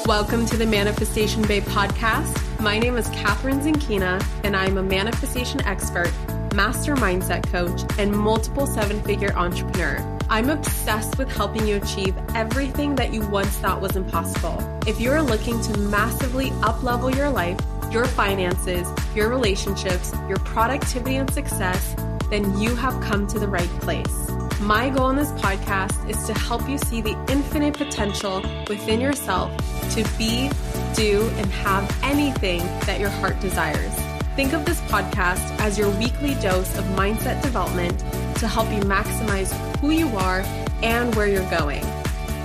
Welcome to the Manifestation Babe podcast. My name is Catherine Zinkina, and I'm a manifestation expert, master mindset coach, and multiple seven-figure entrepreneur. I'm obsessed with helping you achieve everything that you once thought was impossible. If you're looking to massively up-level your life, your finances, your relationships, your productivity and success, then you have come to the right place. My goal in this podcast is to help you see the infinite potential within yourself to be, do, and have anything that your heart desires. Think of this podcast as your weekly dose of mindset development to help you maximize who you are and where you're going.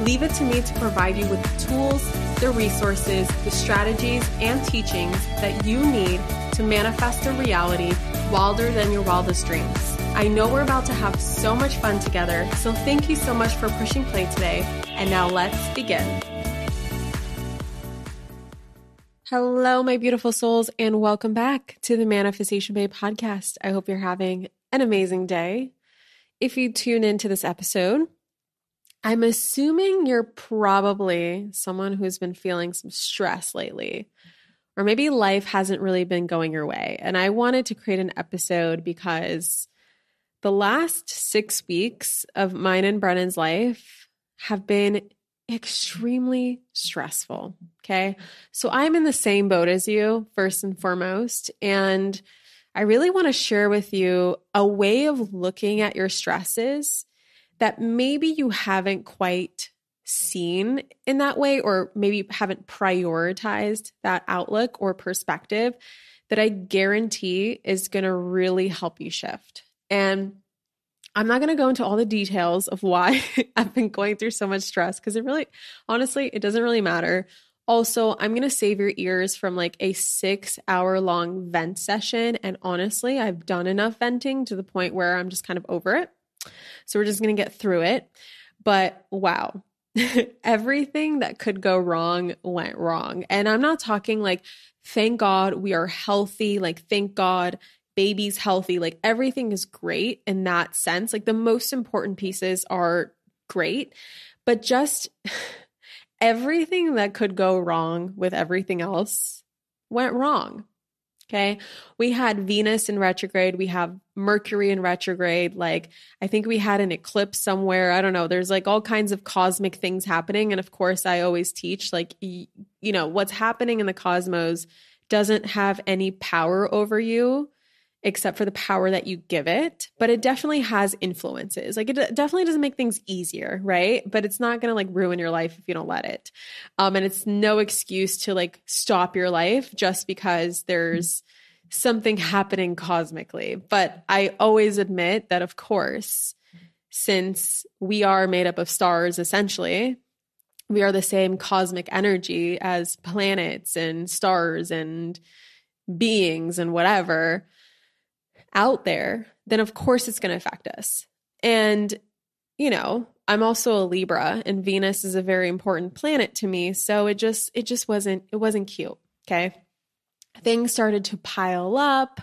Leave it to me to provide you with the tools, the resources, the strategies, and teachings that you need to manifest a reality wilder than your wildest dreams. I know we're about to have so much fun together, so thank you so much for pushing play today. And now let's begin. Hello, my beautiful souls, and welcome back to the Manifestation Babe podcast. I hope you're having an amazing day. If you tune into this episode, I'm assuming you're probably someone who's been feeling some stress lately, or maybe life hasn't really been going your way. And I wanted to create an episode because the last 6 weeks of mine and Brennan's life have been extremely stressful. Okay. So I'm in the same boat as you, first and foremost. And I really want to share with you a way of looking at your stresses that maybe you haven't quite seen in that way, or maybe haven't prioritized that outlook or perspective that I guarantee is going to really help you shift. And I'm not going to go into all the details of why I've been going through so much stress, because honestly, it doesn't really matter. Also, I'm going to save your ears from like a 6-hour-long vent session. And honestly, I've done enough venting to the point where I'm just kind of over it. So we're just going to get through it. But wow, everything that could go wrong went wrong. And I'm not talking like, thank God we are healthy. Like, thank God baby's healthy. Like, everything is great in that sense. Like, the most important pieces are great, but just everything that could go wrong with everything else went wrong. Okay. We had Venus in retrograde. We have Mercury in retrograde. Like, I think we had an eclipse somewhere. I don't know. There's like all kinds of cosmic things happening. And of course, I always teach like, what's happening in the cosmos doesn't have any power over you except for the power that you give it. But it definitely has influences. Like, it definitely doesn't make things easier, right? But it's not going to like ruin your life if you don't let it. And it's no excuse to like stop your life just because there's something happening cosmically. But I always admit that, of course, since we are made up of stars, essentially, we are the same cosmic energy as planets and stars and beings and whatever out there, then of course it's going to affect us. And, I'm also a Libra, and Venus is a very important planet to me. So it wasn't cute. Okay. Things started to pile up.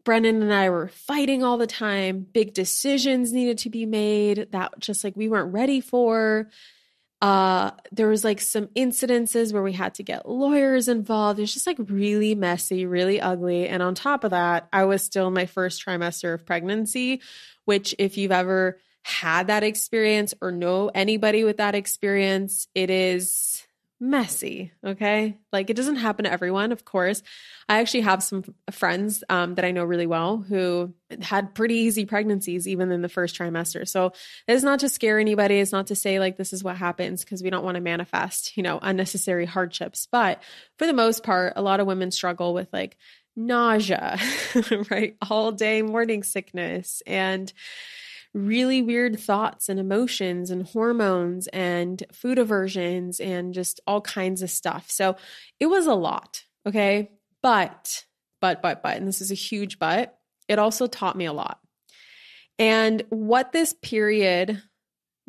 Brennan and I were fighting all the time. Big decisions needed to be made that just like we weren't ready for. There was like some incidences where we had to get lawyers involved. It's just like really messy, really ugly. And on top of that, I was still in my first trimester of pregnancy, which if you've ever had that experience or know anybody with that experience, it is messy. Okay. Like, it doesn't happen to everyone, of course. I actually have some friends that I know really well who had pretty easy pregnancies, even in the first trimester. So it's not to scare anybody. It's not to say like, this is what happens, because we don't want to manifest, unnecessary hardships. But for the most part, a lot of women struggle with like nausea, right? All day morning sickness and really weird thoughts and emotions and hormones and food aversions and just all kinds of stuff. So it was a lot. Okay. But, and this is a huge but, it also taught me a lot. And what this period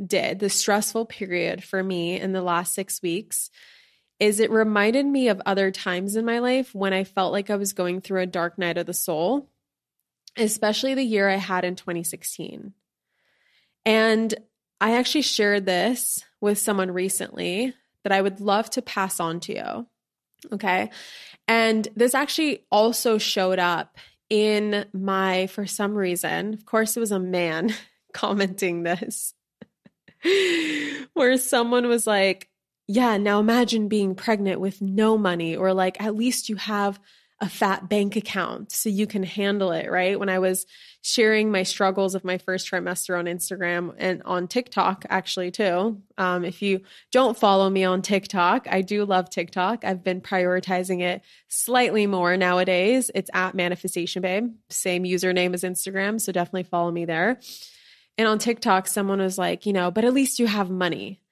did, the stressful period for me in the last 6 weeks, is it reminded me of other times in my life when I felt like I was going through a dark night of the soul, especially the year I had in 2016. And I actually shared this with someone recently that I would love to pass on to you. Okay. And this actually also showed up in for some reason, of course, it was a man commenting this, where someone was like, yeah, now imagine being pregnant with no money, or like, at least you have a fat bank account so you can handle it, right? When I was sharing my struggles of my first trimester on Instagram and on TikTok, actually, too. If you don't follow me on TikTok, I do love TikTok. I've been prioritizing it slightly more nowadays. It's at Manifestation Babe, same username as Instagram. So definitely follow me there. And on TikTok, someone was like, but at least you have money.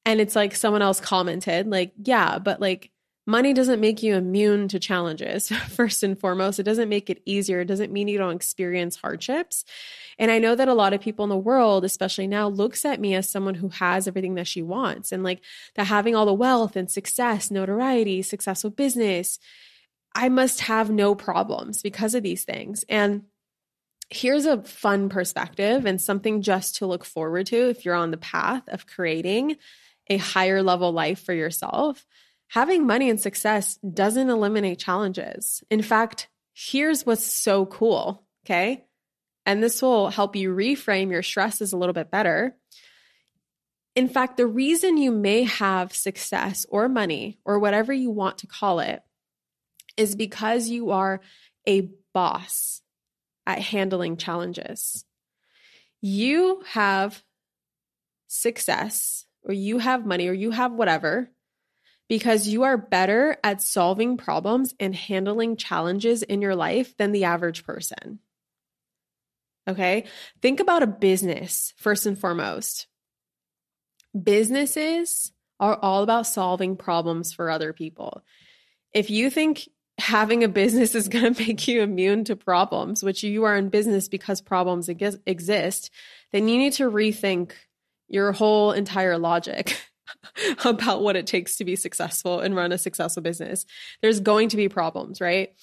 And it's like someone else commented, like, yeah, but like, money doesn't make you immune to challenges. First and foremost, it doesn't make it easier. It doesn't mean you don't experience hardships. And I know that a lot of people in the world, especially now, looks at me as someone who has everything that she wants, and like that having all the wealth and success, notoriety, successful business, I must have no problems because of these things. And here's a fun perspective and something just to look forward to if you're on the path of creating a higher level life for yourself. Having money and success doesn't eliminate challenges. In fact, here's what's so cool, okay? And this will help you reframe your stresses a little bit better. In fact, the reason you may have success or money or whatever you want to call it is because you are a boss at handling challenges. You have success, or you have money, or you have whatever, because you are better at solving problems and handling challenges in your life than the average person. Okay? Think about a business first and foremost. Businesses are all about solving problems for other people. If you think having a business is going to make you immune to problems, which you are in business because problems exist, then you need to rethink your whole entire logic about what it takes to be successful and run a successful business. There's going to be problems, right?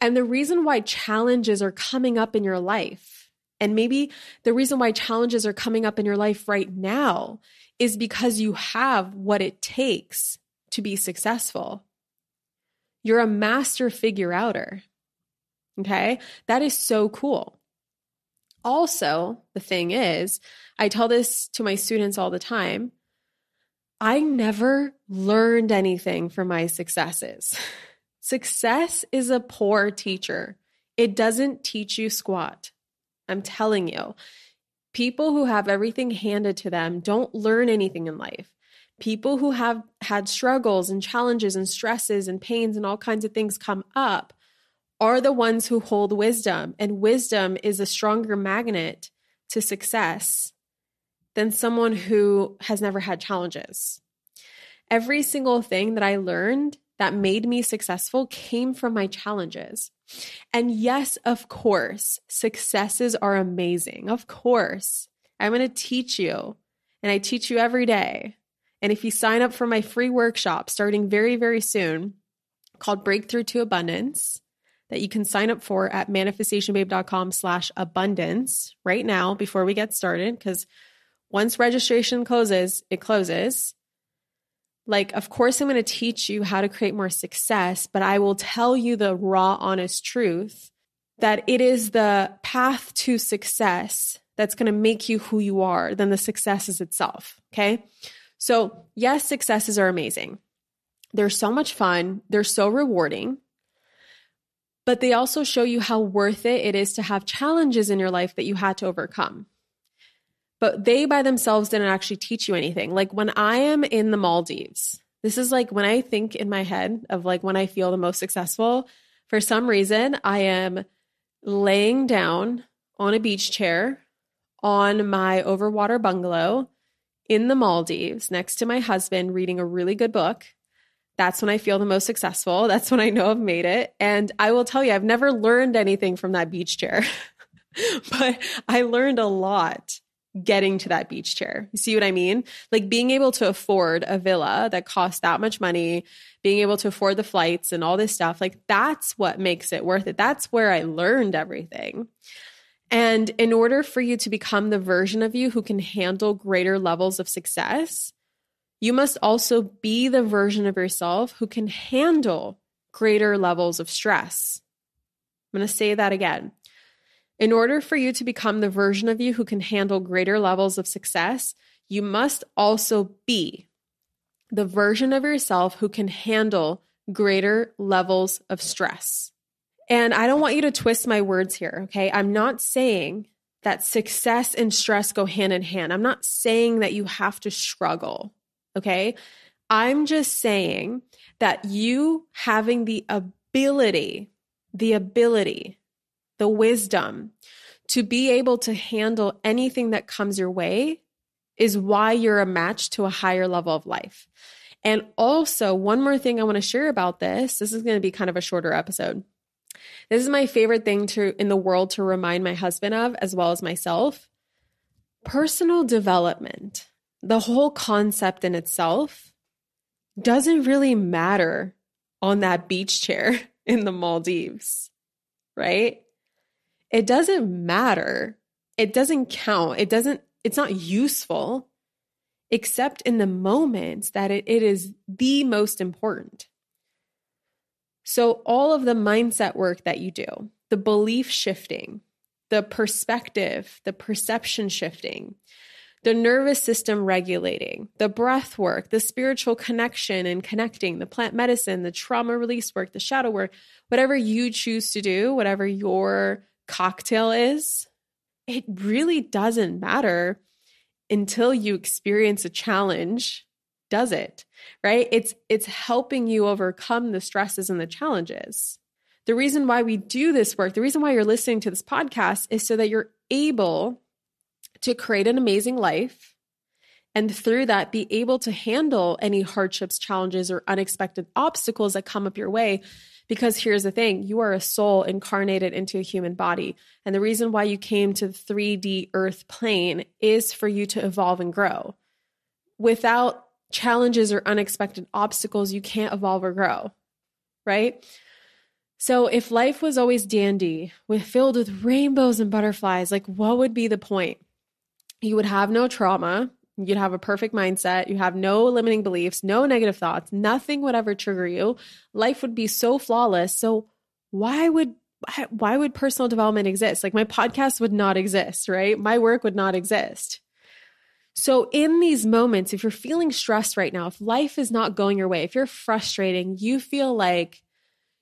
And the reason why challenges are coming up in your life, and maybe the reason why challenges are coming up in your life right now, is because you have what it takes to be successful. You're a master figure outer. Okay? That is so cool. Also, the thing is, I tell this to my students all the time, I never learned anything from my successes. Success is a poor teacher. It doesn't teach you squat. I'm telling you. People who have everything handed to them don't learn anything in life. People who have had struggles and challenges and stresses and pains and all kinds of things come up are the ones who hold wisdom. And wisdom is a stronger magnet to success than someone who has never had challenges. Every single thing that I learned that made me successful came from my challenges. And yes, of course, successes are amazing. Of course, I'm going to teach you, and I teach you every day. And if you sign up for my free workshop starting very, very soon called Breakthrough to Abundance, that you can sign up for at manifestationbabe.com/abundance right now before we get started, because once registration closes, it closes. Like, of course, I'm going to teach you how to create more success, but I will tell you the raw, honest truth that it is the path to success that's going to make you who you are than the success is itself. Okay. So yes, successes are amazing. They're so much fun. They're so rewarding, but they also show you how worth it is to have challenges in your life that you had to overcome. But they by themselves didn't actually teach you anything. Like when I am in the Maldives, this is like when I think in my head of like when I feel the most successful, for some reason, I am laying down on a beach chair on my overwater bungalow in the Maldives next to my husband reading a really good book. That's when I feel the most successful. That's when I know I've made it. And I will tell you, I've never learned anything from that beach chair, but I learned a lot getting to that beach chair. You see what I mean? Like being able to afford a villa that costs that much money, being able to afford the flights and all this stuff, like that's what makes it worth it. That's where I learned everything. And in order for you to become the version of you who can handle greater levels of success, You must also be the version of yourself who can handle greater levels of stress. I'm going to say that again. In order for you to become the version of you who can handle greater levels of success, you must also be the version of yourself who can handle greater levels of stress. And I don't want you to twist my words here, okay? I'm not saying that success and stress go hand in hand. I'm not saying that you have to struggle, okay? I'm just saying that you having the ability, the wisdom to be able to handle anything that comes your way is why you're a match to a higher level of life. And also, one more thing I want to share about this. This is going to be kind of a shorter episode. This is my favorite thing in the world to remind my husband of, as well as myself. Personal development, the whole concept in itself, doesn't really matter on that beach chair in the Maldives, right? It doesn't matter. It doesn't count. It's not useful, except in the moments that it is the most important. So all of the mindset work that you do, the belief shifting, the perspective, the perception shifting, the nervous system regulating, the breath work, the spiritual connection and connecting, the plant medicine, the trauma release work, the shadow work, whatever you choose to do, whatever your cocktail is, it really doesn't matter until you experience a challenge, does it? Right? It's helping you overcome the stresses and the challenges. The reason why we do this work, the reason why you're listening to this podcast is so that you're able to create an amazing life and through that be able to handle any hardships, challenges, or unexpected obstacles that come up your way. Because here's the thing, you are a soul incarnated into a human body. And the reason why you came to the 3D earth plane is for you to evolve and grow. Without challenges or unexpected obstacles, you can't evolve or grow, right? So if life was always dandy, filled with rainbows and butterflies, like what would be the point? You would have no trauma. You'd have a perfect mindset. You have no limiting beliefs, no negative thoughts. Nothing would ever trigger you. Life would be so flawless. So why would personal development exist? Like my podcast would not exist, right? My work would not exist. So in these moments, if you're feeling stressed right now, if life is not going your way, if you're frustrating, you feel like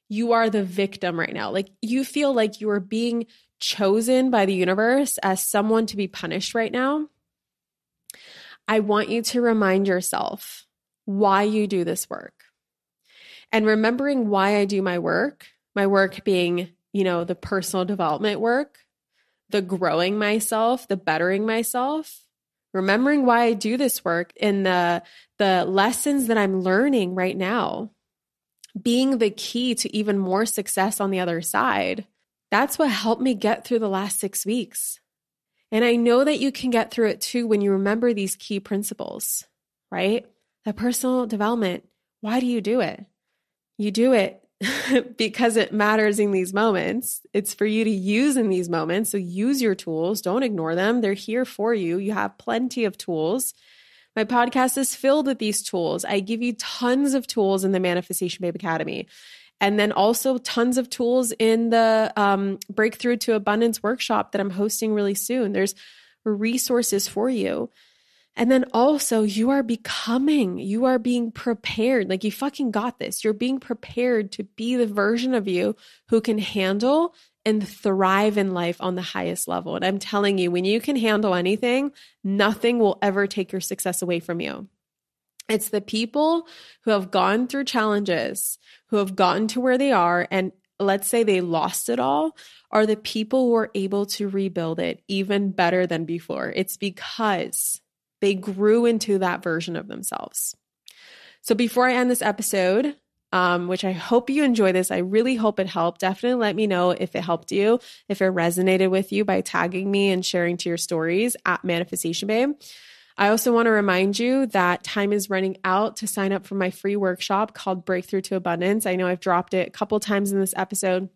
you are the victim right now. Like you feel like you are being chosen by the universe as someone to be punished right now. I want you to remind yourself why you do this work. And remembering why I do my work being, the personal development work, the growing myself, the bettering myself, remembering why I do this work and the lessons that I'm learning right now, being the key to even more success on the other side. That's what helped me get through the last 6 weeks. And I know that you can get through it too when you remember these key principles, right? The personal development. Why do you do it? You do it because it matters in these moments. It's for you to use in these moments. So use your tools. Don't ignore them. They're here for you. You have plenty of tools. My podcast is filled with these tools. I give you tons of tools in the Manifestation Babe Academy. And then also tons of tools in the Breakthrough to Abundance workshop that I'm hosting really soon. There's resources for you. And then also you are being prepared. Like you fucking got this. You're being prepared to be the version of you who can handle and thrive in life on the highest level. And I'm telling you, when you can handle anything, nothing will ever take your success away from you. It's the people who have gone through challenges, who have gotten to where they are, and let's say they lost it all, are the people who are able to rebuild it even better than before. It's because they grew into that version of themselves. So before I end this episode, which I hope you enjoy this, I really hope it helped. Definitely let me know if it helped you, if it resonated with you by tagging me and sharing to your stories at Manifestation Babe. I also want to remind you that time is running out to sign up for my free workshop called Breakthrough to Abundance. I know I've dropped it a couple times in this episode,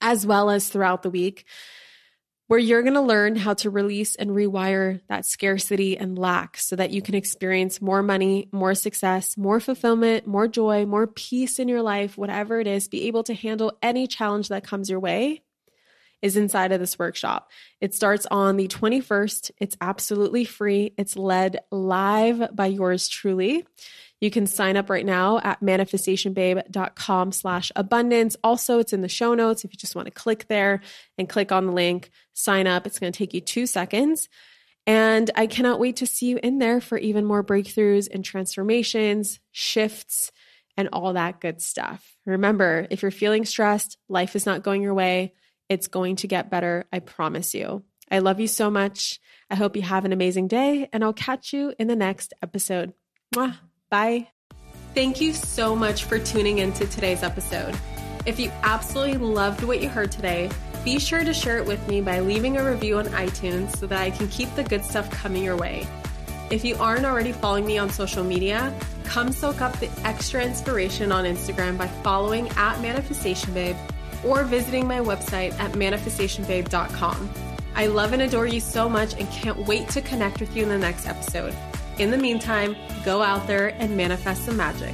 as well as throughout the week. where you're going to learn how to release and rewire that scarcity and lack so that you can experience more money, more success, more fulfillment, more joy, more peace in your life, whatever it is, be able to handle any challenge that comes your way, is inside of this workshop. It starts on the 21st. It's absolutely free. It's led live by yours truly. You can sign up right now at manifestationbabe.com/abundance. Also, it's in the show notes if you just want to click there and click on the link, sign up. It's going to take you 2 seconds. And I cannot wait to see you in there for even more breakthroughs and transformations, shifts, and all that good stuff. Remember, if you're feeling stressed, life is not going your way, it's going to get better. I promise you. I love you so much. I hope you have an amazing day, and I'll catch you in the next episode. Mwah. Bye. Thank you so much for tuning into today's episode. If you absolutely loved what you heard today, be sure to share it with me by leaving a review on iTunes so that I can keep the good stuff coming your way. If you aren't already following me on social media, come soak up the extra inspiration on Instagram by following @manifestationbabe or visiting my website at manifestationbabe.com. I love and adore you so much and can't wait to connect with you in the next episode. In the meantime, go out there and manifest some magic.